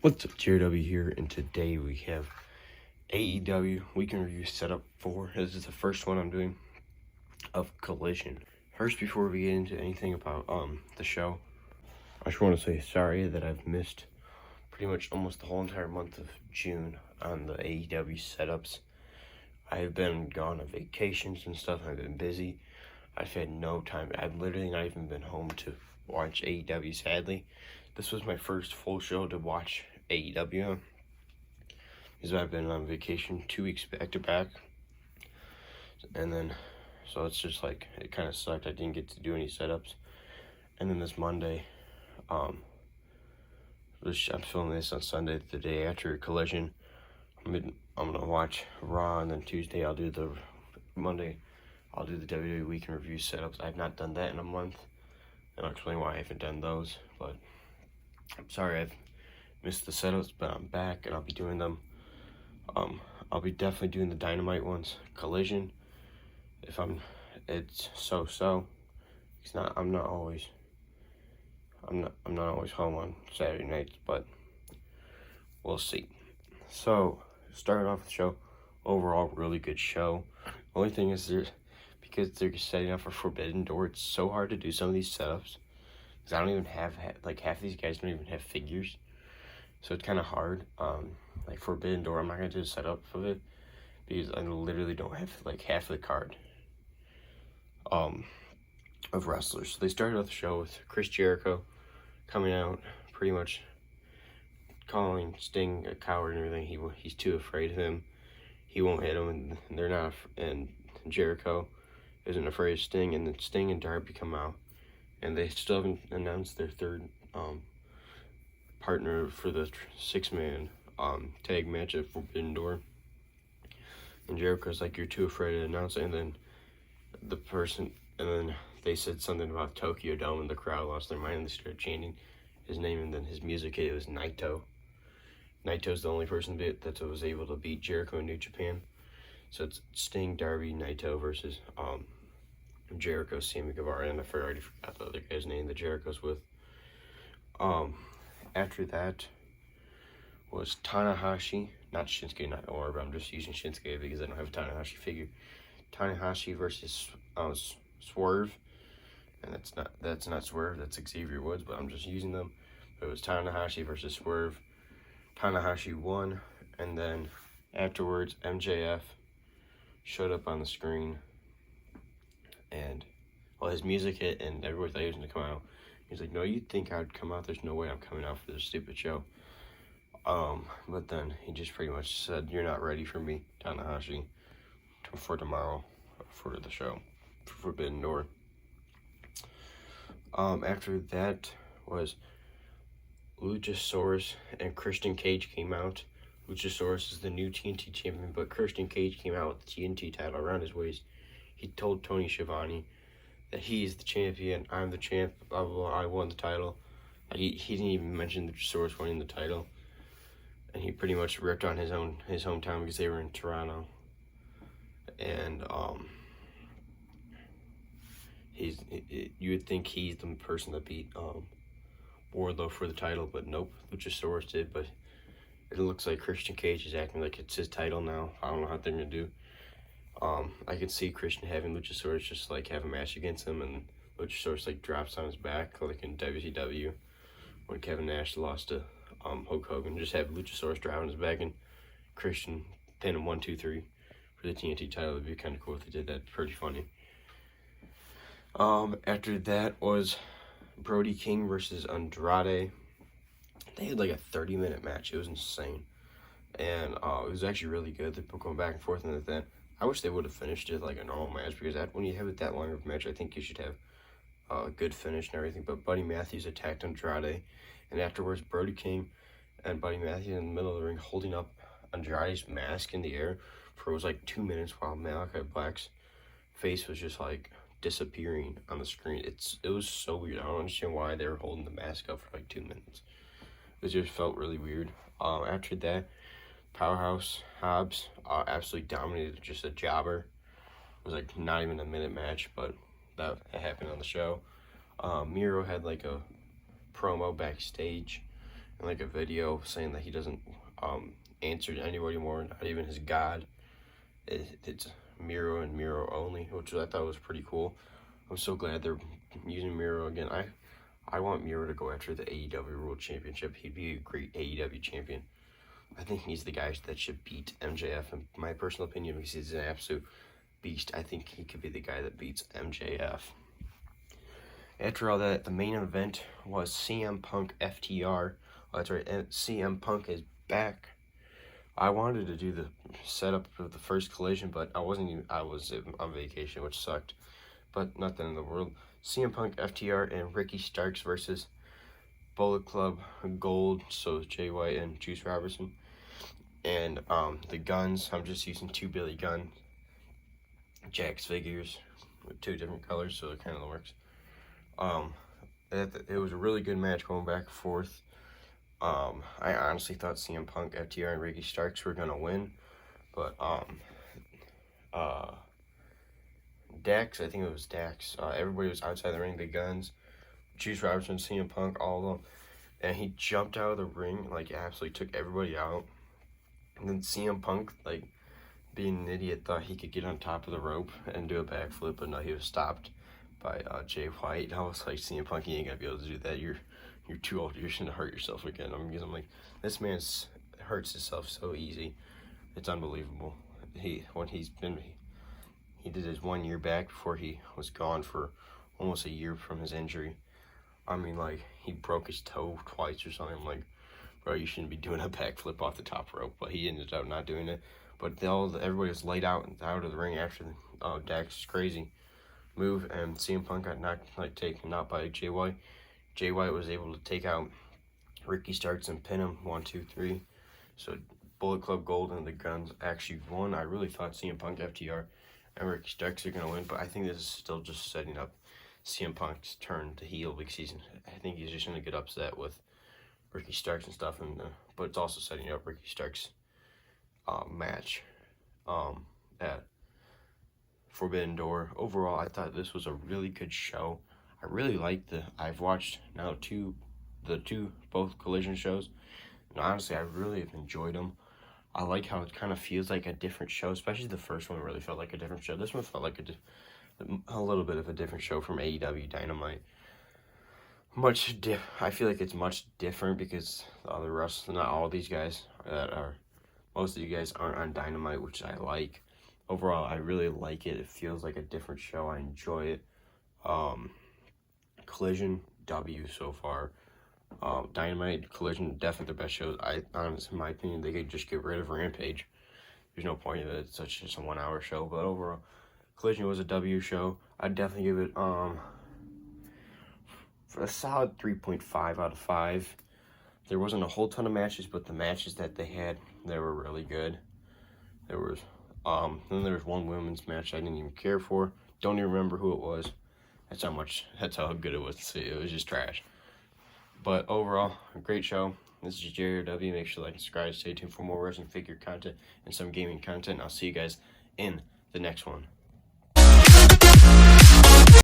What's up, JW here, and today we have AEW Weekend Review Setup 4. This is the first one I'm doing of Collision. First, before we get into anything about the show, I just want to say sorry that I've missed pretty much almost the whole entire month of June on the AEW setups. I've been gone on vacations and stuff. I've been busy. I've had no time. I've literally not even been home to watch AEW, sadly. This was my first full show to watch AEW because I've been on vacation 2 weeks back to back, and then so it's just like it kind of sucked. I didn't get to do any setups, and then this Monday, I'm filming this on Sunday, the day after Collision. I'm gonna watch Raw, and then Tuesday I'll do the WWE Weekend Review setups. I've not done that in a month, and I'll explain why I haven't done those. But I'm sorry I've missed the setups, but I'm back and I'll be doing them. I'll be definitely doing the Dynamite ones. Collision, it's so. I'm not always home on Saturday nights, but we'll see. So, starting off the show, overall really good show. Only thing is because they're setting up for Forbidden Door, it's so hard to do some of these setups. Because I don't even have, like, half of these guys don't even have figures. So it's kind of hard. Like Forbidden Door, I'm not going to do a setup of it because I literally don't have, like, half of the card of wrestlers. So they started off the show with Chris Jericho coming out, pretty much calling Sting a coward and everything. He's too afraid of him. He won't hit him, and they're not. And Jericho isn't afraid of Sting, and then Sting and Darby come out, and they still haven't announced their third partner for the 6-man tag match at Forbidden Door. And Jericho's like, "You're too afraid to announce it," and then they said something about Tokyo Dome, and the crowd lost their mind, and they started chanting his name, and then his music hit. It was Naito. Naito's the only person that was able to beat Jericho in New Japan. So it's Sting, Darby, Naito versus Jericho, Sammy Guevara, and I already forgot the other guy's name that Jericho's with. After that was Tanahashi, not Shinsuke Nakamura, but I'm just using Shinsuke because I don't have a Tanahashi figure. Tanahashi versus Swerve, and that's not Swerve, that's Xavier Woods, but I'm just using them. But it was Tanahashi versus Swerve. Tanahashi won, and then afterwards MJF showed up on the screen, and his music hit, and everybody thought he was going to come out. He's like, "No, you'd think I'd come out. There's no way I'm coming out for this stupid show." But then he just pretty much said, "You're not ready for me, Tanahashi, for tomorrow, for the show, for Forbidden Door." After that was Luchasaurus and Christian Cage came out. Luchasaurus is the new TNT champion, but Christian Cage came out with the TNT title around his waist. He told Tony Schiavone that he's the champion, I'm the champ, blah, blah, blah, I won the title. He didn't even mention Luchasaurus winning the title. And he pretty much ripped on his hometown because they were in Toronto. And you would think he's the person that beat Wardlow for the title, but nope, Luchasaurus did. But it looks like Christian Cage is acting like it's his title now. I don't know how they're gonna do. I could see Christian having Luchasaurus just like have a match against him, and Luchasaurus like drops on his back like in WCW when Kevin Nash lost to Hulk Hogan. Just have Luchasaurus driving his back and Christian pin him 1, 2, 3 for the TNT title. It'd be kind of cool if they did that. Pretty funny. After that was Brody King versus Andrade. They had like a 30-minute match. It was insane, and it was actually really good. They were going back and forth, and that. I wish they would have finished it like a normal match, because when you have it that long of a match, I think you should have a good finish and everything. But Buddy Matthews attacked Andrade, and afterwards Brody King and Buddy Matthews in the middle of the ring holding up Andrade's mask in the air for it was like 2 minutes while Malachi Black's face was just like disappearing on the screen. It was so weird. I don't understand why they were holding the mask up for like 2 minutes. It just felt really weird. After that, Powerhouse Hobbs absolutely dominated, just a jobber. It was like not even a minute match, but that happened on the show. Miro had like a promo backstage, in like a video saying that he doesn't answer to anybody more, not even his God. It's Miro and Miro only, which I thought was pretty cool. I'm so glad they're using Miro again. I want Miro to go after the AEW World Championship. He'd be a great AEW champion. I think he's the guy that should beat MJF, in my personal opinion, because he's an absolute beast. I think he could be the guy that beats MJF. After all that, the main event was CM Punk FTR. Oh, that's right, CM Punk is back. I wanted to do the setup of the first Collision, but I was on vacation, which sucked. But nothing in the world. CM Punk, FTR, and Ricky Starks versus Bullet Club Gold, so Jay White and Juice Robinson. And the guns, I'm just using 2 Billy Gunn Jax figures with 2 different colors, so it kind of works. It was a really good match going back and forth. I honestly thought CM Punk, FTR, and Ricky Starks were gonna win, but Dax, I think it was Dax. Everybody was outside the ring. The guns, Juice Robinson, CM Punk, all of them, and he jumped out of the ring, like absolutely took everybody out. And then CM Punk, like being an idiot, thought he could get on top of the rope and do a backflip, but no, he was stopped by Jay White. I was like, CM Punk, you ain't gonna be able to do that. You're too old. You're gonna hurt yourself again. Because I'm like, this man hurts himself so easy. It's unbelievable. He did his 1 year back before he was gone for almost a year from his injury. I mean, like, he broke his toe twice or something. I'm like, bro, you shouldn't be doing a backflip off the top rope. But he ended up not doing it. But everybody was laid out of the ring after Dax's crazy move, and CM Punk got taken out by Jay White. Jay White was able to take out Ricky Starks and pin him 1, 2, 3. So Bullet Club Gold and the Guns actually won. I really thought CM Punk, FTR, and Ricky Starks are gonna win, but I think this is still just setting up CM Punk's turn to heel, because I think he's just gonna get upset with Ricky Starks and stuff, but it's also setting up Ricky Starks' match at Forbidden Door. Overall, I thought this was a really good show. I really liked I've watched now both Collision shows, and honestly, I really have enjoyed them. I like how it kind of feels like a different show, especially the first one really felt like a different show. This one felt like a little bit of a different show from AEW Dynamite. I feel like it's much different because the other wrestlers, not all these guys most of you guys aren't on Dynamite, which I like. Overall, I really like it. It feels like a different show. I enjoy it. Collision, W so far. Dynamite, Collision, definitely the best shows. Honestly, in my opinion, they could just get rid of Rampage. There's no point in it. It's just a 1 hour show. But overall, Collision was a W show. I'd definitely give it for a solid 3.5 out of 5. There wasn't a whole ton of matches, but the matches that they had, they were really good. Then there was one women's match I didn't even care for. Don't even remember who it was. That's how good it was. It was just trash. But overall, a great show. This is JRW. Make sure to like and subscribe. Stay tuned for more wrestling figure content and some gaming content. I'll see you guys in the next one.